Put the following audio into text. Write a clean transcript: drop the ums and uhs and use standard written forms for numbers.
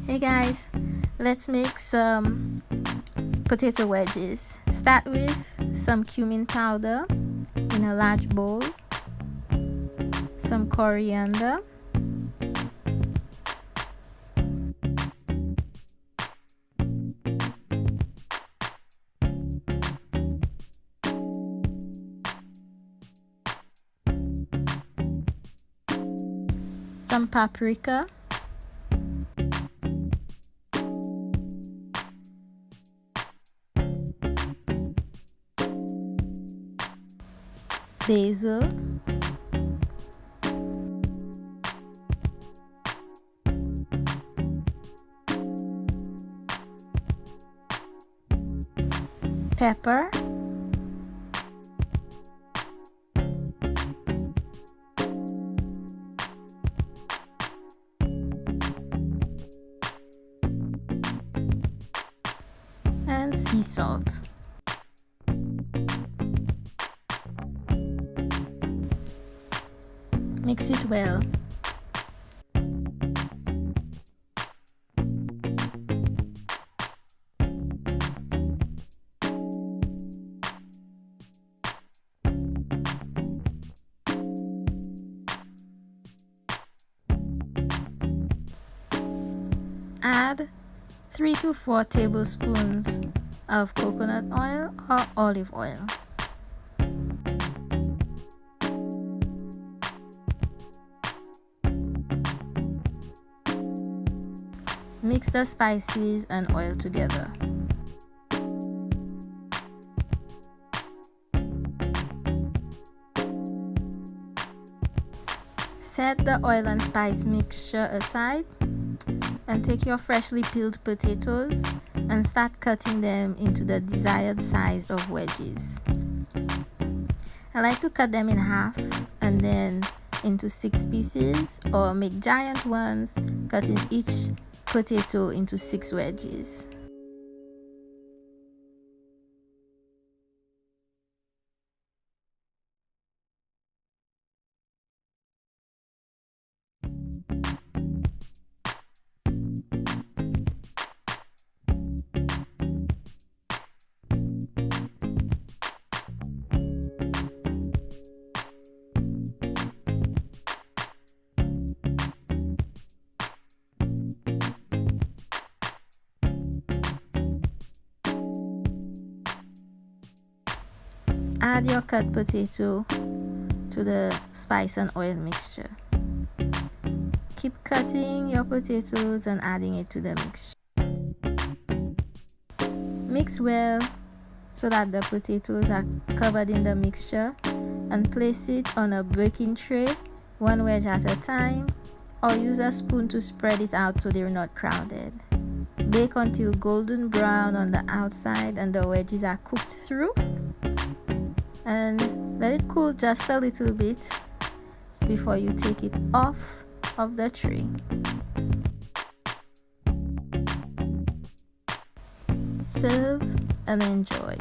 Hey guys, let's make some potato wedges. Start with some cumin powder in a large bowl, some coriander, some paprika, basil, pepper, and sea salt. Mix it well. Add 3 to 4 tablespoons of coconut oil or olive oil. Mix the spices and oil together. Set the oil and spice mixture aside and take your freshly peeled potatoes and start cutting them into the desired size of wedges. I like to cut them in half and then into 6 pieces, or make giant ones, cutting each potato into 6 wedges. Add your cut potato to the spice and oil mixture. Keep cutting your potatoes and adding it to the mixture. Mix well so that the potatoes are covered in the mixture, and place it on a baking tray, one wedge at a time, or use a spoon to spread it out so they're not crowded. Bake until golden brown on the outside and the wedges are cooked through, and let it cool just a little bit before you take it off of the tray. Serve and enjoy.